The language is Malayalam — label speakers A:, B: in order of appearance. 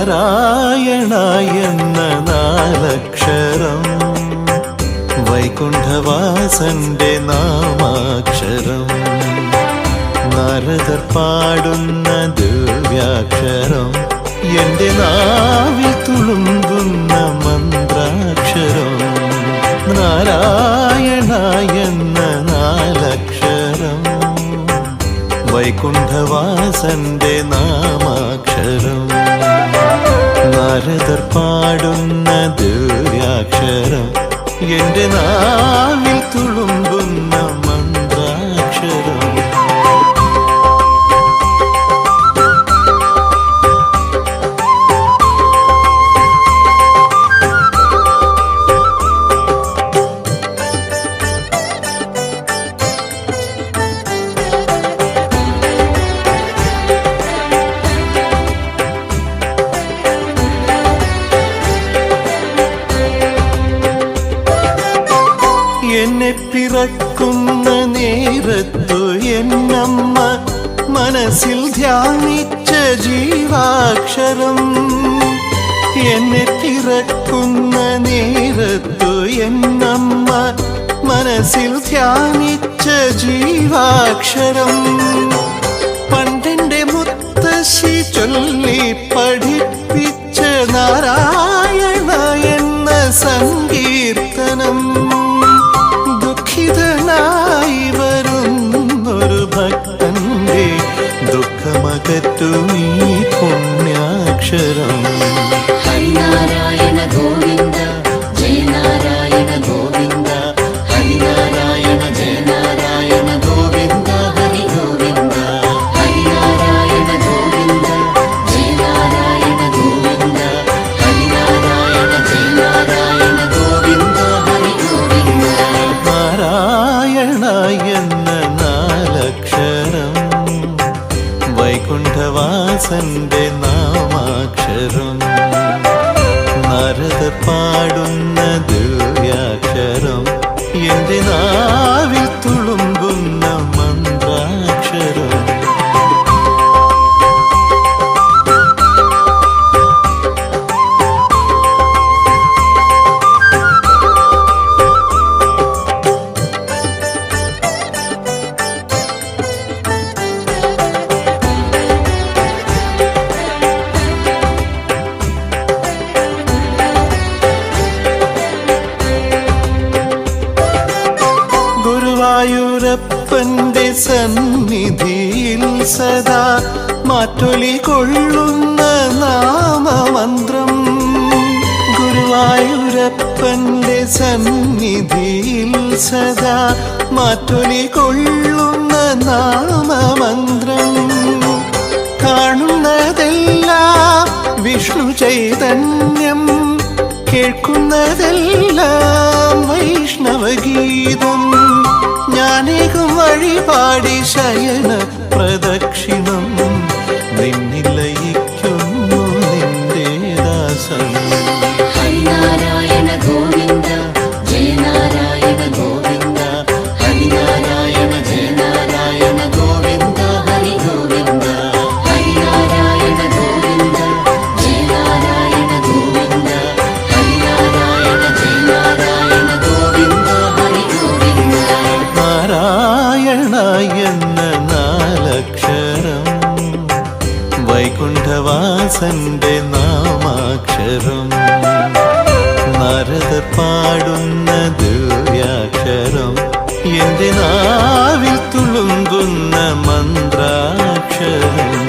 A: നാരായണ എന്ന നാലക്ഷരം വൈകുണ്ഠവാസന്റെ നാമാക്ഷരം നാരദർ പാടുന്ന ദിവ്യാക്ഷരം എന്റെ നാവിൽ തുളുമ്പുന്ന മന്ത്രാക്ഷരം നാരായണ എന്ന നാലക്ഷരം വൈകുണ്ഠവാസന്റെ നാമാക്ഷരം നാരദർ പാടുന്ന ദിവ്യാക്ഷരം എന്റെ നാവിൽ തുളുമ്പുന്ന മന്ത്രാക്ഷരം എന്നെ പിറക്കുന്ന നേരത്തു എന്നമ്മ മനസ്സിൽ ധ്യാനിച്ച ജീവാക്ഷരം എന്നെ പിറക്കുന്ന നേരത്തു എന്നമ്മ മനസ്സിൽ ധ്യാനിച്ച ജീവാക്ഷരം പണ്ടെന്റെ മുത്തശ്ശി ചൊല്ലി പഠിപ്പിച്ച നാരായണ എന്ന സങ്കീർത്തനം ദുഃഖിതനായി വരുന്നൊരു ഭക്തന്റെ ദുഃഖമകറ്റുമീ പുണ്യാക്ഷരം
B: ഹരിനാരായണ ഗോവിന്ദ ജയ നാരായണ ഗോവിന്ദ ഹരിനാരായണ ജയ നാരായണ ഗോവിന്ദ ഹരി ഗോവിന്ദ ഹരിനാരായണ ഗോവിന്ദ ജയ നാരായണ ഗോവിന്ദ ഹരിനാരായണ ജയ നാരായണ ഗോവിന്ദ ഹരി ഗോവിന്ദ
A: നാരായണ എന്ന നാലക്ഷരം വൈകുണ്ഠവാസന്റെ നാമാക്ഷരം നാരദർ പാടുന്ന ദിവ്യാക്ഷരം എന്റെ നാവിൽ തുളുമ്പുന്ന മന്ത്രാക്ഷരം ഗുരുവായൂരപ്പന്റെ സന്നിധിയിൽ സദാ മാറ്റൊലി കൊള്ളുന്ന നാമമന്ത്രം ഗുരുവായൂരപ്പന്റെ സന്നിധിയിൽ സദാ മാറ്റൊലി കൊള്ളുന്ന നാമമന്ത്രം കാണുന്നതെല്ലാം വിഷ്ണു ചൈതന്യം കേൾക്കുന്നതെല്ലാം വൈഷ്ണവഗീതം ഞാനേകം വഴിപാടി ശയന പ്രദക്ഷിണം നിന്നിലയിക്കുന്നു നിന്റെ ദാസൻ
B: ഹരിനാരായണ ഗോവിന്ദ ജയ നാരായണ ഗോവിന്ദ ഹരിനാരായണ ജയ നാരായണ ഗോവിന്ദ ഹരി ഗോവിന്ദ ഹരിനാരായണ ഗോവിന്ദ ജയ നാരായണ ഗോവിന്ദ ഹരിനാരായണ ജയ നാരായണ ഗോവിന്ദ ഹരി ഗോവിന്ദ
A: നാരായണ എന്ന നാലക്ഷരം വൈകുണ്ഠവാസന്റെ നാമാക്ഷരം നാരദർ പാടുന്ന ദിവ്യാക്ഷരം എന്റെ നാവിൽ തുളുമ്പുന്ന മന്ത്രാക്ഷരം